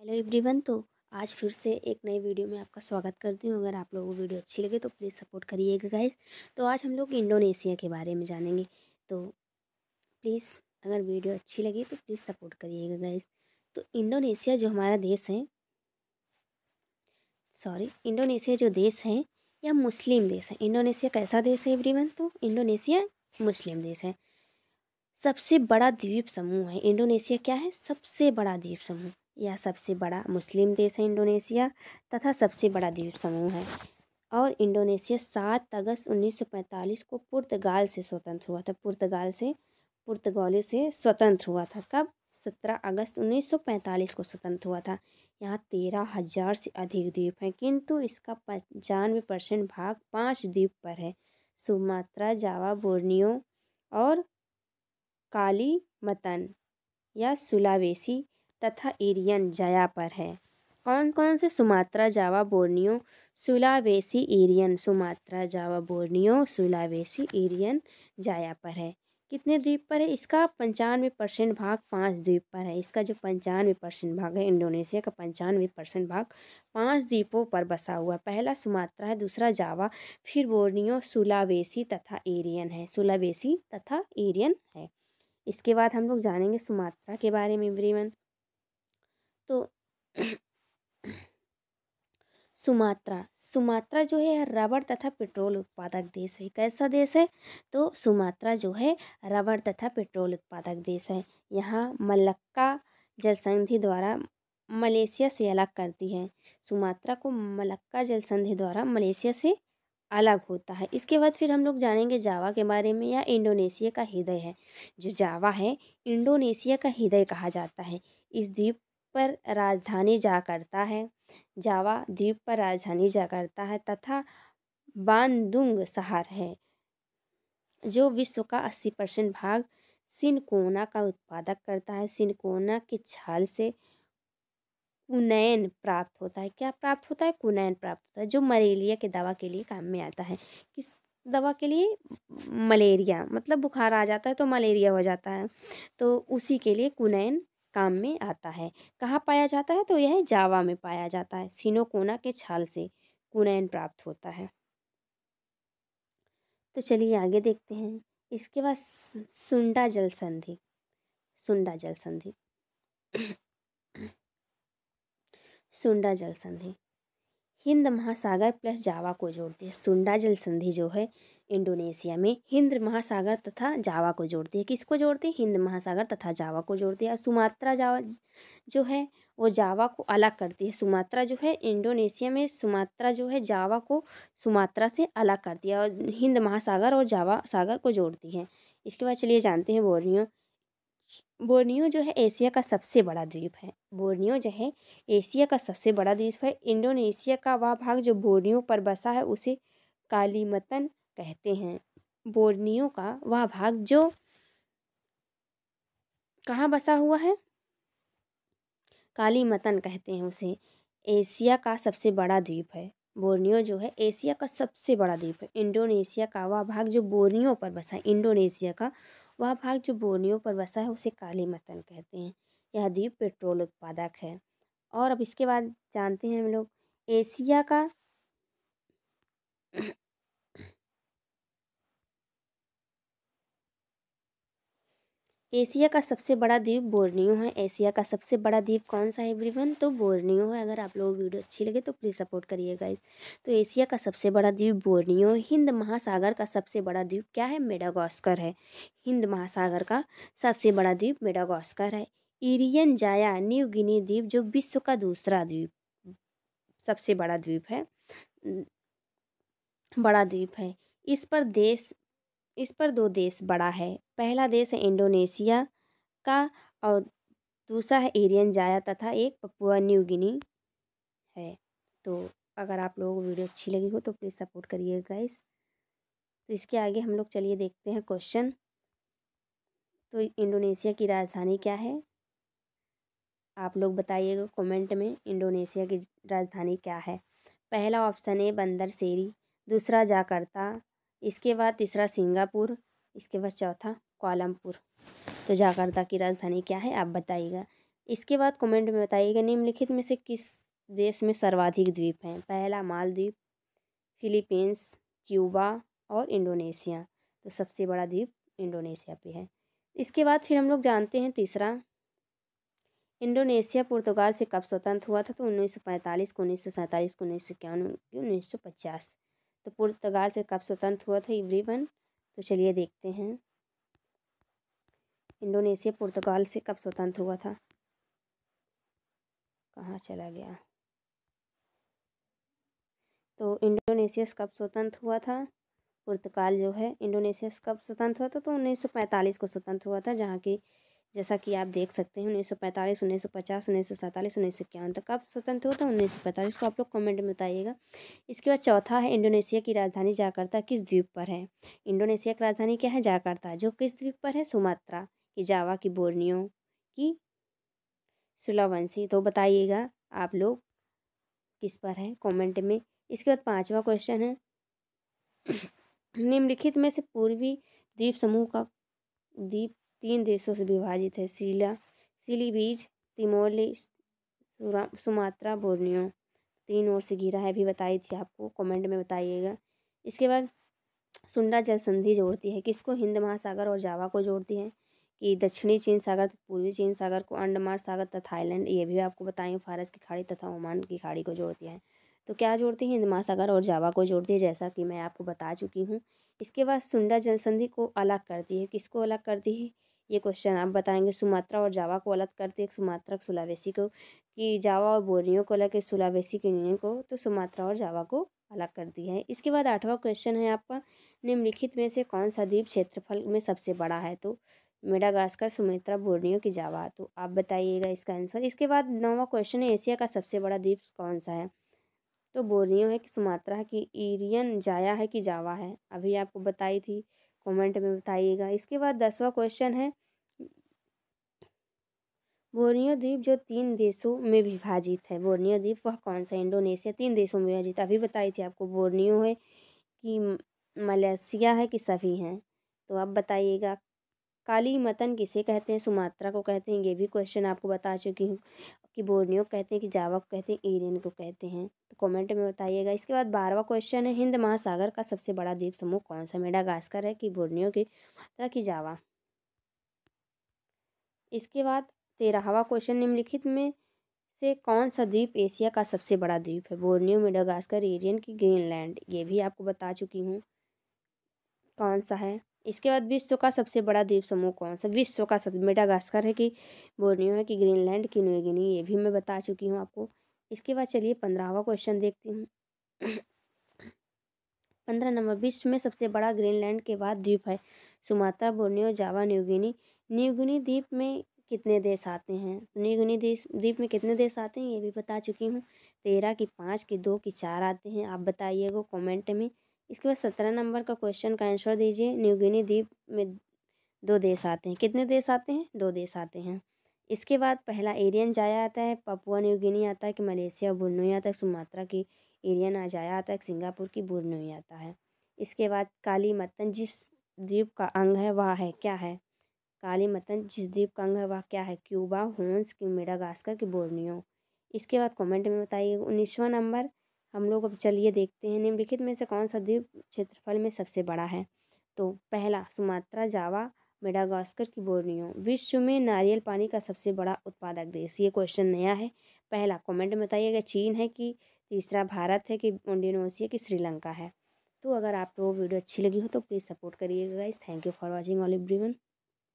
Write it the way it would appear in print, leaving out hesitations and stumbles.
Hello everyone. तो आज फिर से एक नई वीडियो में आपका स्वागत करती हूँ। अगर आप लोगों को वीडियो अच्छी लगे तो प्लीज़ सपोर्ट करिएगा गाइस। तो आज हम लोग इंडोनेशिया के बारे में जानेंगे। तो प्लीज़ अगर वीडियो अच्छी लगी तो प्लीज़ सपोर्ट करिएगा गाइस। तो इंडोनेशिया जो हमारा देश है, इंडोनेशिया जो देश है यह मुस्लिम देश है। इंडोनेशिया कैसा देश है एवरीवन? तो इंडोनेशिया मुस्लिम देश है। सबसे बड़ा द्वीप समूह है इंडोनेशिया। क्या है? सबसे बड़ा द्वीप समूह। यह सबसे बड़ा मुस्लिम देश है इंडोनेशिया, तथा सबसे बड़ा द्वीप समूह है। और इंडोनेशिया 7 अगस्त 1945 को पुर्तगाल से स्वतंत्र हुआ था। पुर्तगाली से स्वतंत्र हुआ था। कब? 17 अगस्त 1945 को स्वतंत्र हुआ था। यहाँ 13,000 से अधिक द्वीप हैं, किंतु इसका 95% भाग 5 द्वीप पर है: सुमात्रा, जावा, बोर्नियो और कालीमतन या सुलावेसी तथा इरियन जाया पर है। कौन कौन से? सुमात्रा, जावा, बोर्नियो, सुलावेसी, इरियन। सुमात्रा, जावा, बोर्नियो, सुलावेसी, इरियन जाया पर है। कितने द्वीप पर है? इसका 95% भाग 5 द्वीप पर है। इसका जो 95% भाग है, इंडोनेशिया का 95% भाग 5 द्वीपों पर बसा हुआ। पहला सुमात्रा है, दूसरा जावा, फिर बोर्नियो, सुलावेसी तथा इरियन है। सुलावेसी तथा इरियन है। इसके बाद हम लोग जानेंगे सुमात्रा के बारे में एवरीवन। तो सुमात्रा जो है रबर तथा पेट्रोल उत्पादक देश है। कैसा देश है? तो सुमात्रा जो है रबर तथा पेट्रोल उत्पादक देश है। यहाँ मलक्का जल संधि द्वारा मलेशिया से अलग करती है। सुमात्रा को मलक्का जल संधि द्वारा मलेशिया से अलग होता है। इसके बाद फिर हम लोग जानेंगे जावा के बारे में। या इंडोनेशिया का हृदय है। जो जावा है इंडोनेशिया का हृदय कहा जाता है। इस द्वीप पर राजधानी जाकर्ता है। जावा द्वीप पर राजधानी जाकर्ता है तथा बांदुंग शहर है, जो विश्व का 80% भाग सिनकोना का उत्पादक करता है। सिनकोना की छाल से कुनैन प्राप्त होता है। क्या प्राप्त होता है? कुनैन प्राप्त होता है, जो मलेरिया के दवा के लिए काम में आता है। किस दवा के लिए? मलेरिया, मतलब बुखार आ जाता है तो मलेरिया हो जाता है, तो उसी के लिए कुनैन काम में आता है। कहाँ पाया जाता है? तो यह जावा में पाया जाता है। सिनोकोना के छाल से कुनैन प्राप्त होता है। तो चलिए आगे देखते हैं। इसके बाद सुंडा जल संधि। सुंडा जल संधि सुंडा जल संधि हिंद महासागर प्लस जावा को जोड़ती है। सुंडा जल संधि जो है इंडोनेशिया में हिंद महासागर तथा जावा को जोड़ती है। किसको जोड़ती है? हिंद महासागर तथा जावा को जोड़ती है। और सुमात्रा जावा जो है वो जावा को अलग करती है। सुमात्रा जो है इंडोनेशिया में, सुमात्रा जो है जावा को सुमात्रा से अलग करती है और हिंद महासागर और जावा सागर को जोड़ती है। इसके बाद चलिए जानते हैं बोर्नियो। बोर्नियो जो है एशिया का सबसे बड़ा द्वीप है। बोर्नियो जो है एशिया का सबसे बड़ा द्वीप है। इंडोनेशिया का वह भाग जो बोर्नियो पर बसा है उसे कालीमतन कहते हैं। बोर्नियो का वह भाग जो कहाँ बसा हुआ है, कालीमतन कहते हैं उसे। एशिया का सबसे बड़ा द्वीप है बोर्नियो जो है, एशिया का सबसे बड़ा द्वीप है। इंडोनेशिया का वह भाग जो बोर्नियो पर बसा है, इंडोनेशिया का वह भाग जो बोर्नियो पर बसा है उसे कालीमतन कहते हैं। यह द्वीप पेट्रोल उत्पादक है। और अब इसके बाद जानते हैं हम लोग एशिया का एशिया का सबसे बड़ा द्वीप बोर्नियो है। एशिया का सबसे बड़ा द्वीप कौन सा है एवरीवन? तो बोर्नियो है। अगर आप लोगों को वीडियो अच्छी लगे तो प्लीज़ सपोर्ट करिएगा गाइस। तो एशिया का सबसे बड़ा द्वीप बोर्नियो। हिंद महासागर का सबसे बड़ा द्वीप क्या है? मेडागास्कर है। हिंद महासागर का सबसे बड़ा द्वीप मेडागास्कर है। इरियन जाया न्यू गिनी द्वीप जो विश्व का दूसरा द्वीप, सबसे बड़ा द्वीप है, बड़ा द्वीप है। इस पर 2 देश बड़ा है। पहला देश है इंडोनेशिया का और दूसरा है एरियन जाया तथा एक पपुआ न्यू गिनी है। तो अगर आप लोगों को वीडियो अच्छी लगी हो तो प्लीज़ सपोर्ट करिएगा गाइस। तो इसके आगे हम लोग चलिए देखते हैं क्वेश्चन। तो इंडोनेशिया की राजधानी क्या है? आप लोग बताइएगा कमेंट में इंडोनेशिया की राजधानी क्या है। पहला ऑप्शन है बंदर सेरी, दूसरा जाकर्ता, इसके बाद तीसरा सिंगापुर, इसके बाद चौथा कोलंबपुर। तो जाकर्ता की राजधानी क्या है आप बताइएगा। इसके बाद कमेंट में बताइएगा निम्नलिखित में से किस देश में सर्वाधिक द्वीप हैं। पहला मालदीव, फिलीपींस, क्यूबा और इंडोनेशिया। तो सबसे बड़ा द्वीप इंडोनेशिया पे है। इसके बाद फिर हम लोग जानते हैं तीसरा, इंडोनेशिया पुर्तगाल से कब स्वतंत्र हुआ था। तो 1945 को, 1947 को, 1951 को, 1950। तो पुर्तगाल से कब स्वतंत्र हुआ था एवरीवन। तो चलिए देखते हैं इंडोनेशिया पुर्तगाल से कब स्वतंत्र हुआ था। कहाँ चला गया। तो इंडोनेशिया से कब स्वतंत्र हुआ था, पुर्तगाल जो है इंडोनेशिया से कब स्वतंत्र हुआ था। तो 1945 को स्वतंत्र हुआ था, जहाँ की जैसा कि आप देख सकते हैं 1945, 1950, 1947, 1951 तक कब स्वतंत्र हुआ था, 1945 को। आप लोग कमेंट में बताइएगा। इसके बाद चौथा है, इंडोनेशिया की राजधानी जाकार्ता किस द्वीप पर है। इंडोनेशिया की राजधानी क्या है, जाकार्ता, जो किस द्वीप पर है, सुमात्रा की, जावा की, बोर्नियो की, सुलावेसी। तो बताइएगा आप लोग किस पर है कमेंट में। इसके बाद पांचवा क्वेश्चन है, निम्नलिखित में से पूर्वी द्वीप समूह का द्वीप 3 देशों से विभाजित है। सिलीबीज, तिमोर, सुमात्रा, बोर्नियो। 3 ओर से घिरा है, भी बताई थी आपको, कमेंट में बताइएगा। इसके बाद सुंडा जल संधि जोड़ती है किसको, हिंद महासागर और जावा को जोड़ती है। कि दक्षिणी चीन सागर, पूर्वी चीन सागर को, अंडमान सागर तथा थाईलैंड, ये भी आपको बताएंगे, फारस की खाड़ी तथा ओमान की खाड़ी को जोड़ती है। तो क्या जोड़ती है, हिंद महासागर और जावा को जोड़ती है, जैसा कि मैं आपको बता चुकी हूँ। इसके बाद सुंडा जल संधि को अलग करती है, किसको अलग करती है, ये क्वेश्चन आप बताएंगे। सुमात्रा और जावा को अलग करती है, सुमात्रा सुलावेसी को, कि जावा और बोर्नियो को अलग, सुलावेसी के यूनियन को। तो सुमात्रा और जावा को अलग करती है। इसके बाद 8वां क्वेश्चन है आपका, निम्नलिखित में से कौन सा द्वीप क्षेत्रफल में सबसे बड़ा है। तो मेडागास्कर, सुमात्रा, बोर्नियो की, जावा। तो आप बताइएगा इसका आंसर। इसके बाद 9वां क्वेश्चन है, एशिया का सबसे बड़ा द्वीप कौन सा है। तो बोर्नियो है कि सुमात्रा है कि इरियन जाया है कि जावा है, अभी आपको बताई थी, कमेंट में बताइएगा। इसके बाद 10वां क्वेश्चन है, बोर्नियो द्वीप जो 3 देशों में विभाजित है, बोर्नियो द्वीप वह कौन सा, इंडोनेशिया 3 देशों में विभाजित, अभी बताई थी आपको, बोर्नियो है कि मलेशिया है कि सभी हैं। तो आप बताइएगा। काली मतन किसे कहते हैं, सुमात्रा को कहते हैं, ये भी क्वेश्चन आपको बता चुकी हूँ। कि बोर्नियो कहते हैं कि जावा को कहते हैं, एरियन को कहते हैं। तो कमेंट में बताइएगा। इसके बाद 12वां क्वेश्चन है, हिंद महासागर का सबसे बड़ा द्वीप समूह कौन सा, मेडागास्कर है कि बोर्नियो की, सुमात्रा की, जावा। इसके बाद 13वां क्वेश्चन, निम्नलिखित में से कौन सा द्वीप एशिया का सबसे बड़ा द्वीप है, बोर्नियो, मेडागास्कर, एरियन की, ग्रीनलैंड। ये भी आपको बता चुकी हूँ कौन सा है। इसके बाद विश्व का सबसे बड़ा द्वीप समूह कौन सा, विश्व का सब, मेडागास्कर है कि बोर्नियो है कि ग्रीनलैंड की, न्यू गिनी, ये भी मैं बता चुकी हूँ आपको। इसके बाद चलिए 15वां क्वेश्चन देखती हूँ। 15 नंबर, विश्व में सबसे बड़ा ग्रीनलैंड के बाद द्वीप है, सुमात्रा, बोर्नियो, जावा, न्यू गिनी। न्यू गिनी द्वीप में कितने देश आते हैं, न्यू गिनी द्वीप में कितने देश आते हैं, ये भी बता चुकी हूँ। 13 की 5 की 2 की 4 आते हैं, आप बताइएगा कमेंट में। इसके बाद 17 नंबर का क्वेश्चन का आंसर दीजिए। न्यू गिनी द्वीप में 2 देश आते हैं, कितने देश आते हैं, 2 देश आते हैं। इसके बाद पहला एरियन जाया आता है, पपुआ न्यू गिनी आता है कि मलेशिया, बोर्नियो आता है, सुमात्रा की, एरियन आ जाया आता है, सिंगापुर की, बोर्नियो आता है। इसके बाद काली मतन जिस द्वीप का अंग है वह है, क्या है, काली मतन जिस द्वीप का अंग है वह क्या है, क्यूबा, होन्स की, मेडागास्कर की, बोर्नियो। इसके बाद कमेंट में बताइए। 19वां नंबर, हम लोग अब चलिए देखते हैं, निम्नलिखित में से कौन सा द्वीप क्षेत्रफल में सबसे बड़ा है। तो पहला सुमात्रा, जावा, मेडागास्कर की, बोर्नियो। विश्व में नारियल पानी का सबसे बड़ा उत्पादक देश, ये क्वेश्चन नया है। पहला कमेंट में बताइएगा, चीन है कि, तीसरा भारत है कि, इंडोनेशिया की, श्रीलंका है। तो अगर आप लोगों को वीडियो अच्छी लगी हो तो प्लीज़ सपोर्ट करिएगा guys. Thank you for watching all everyone.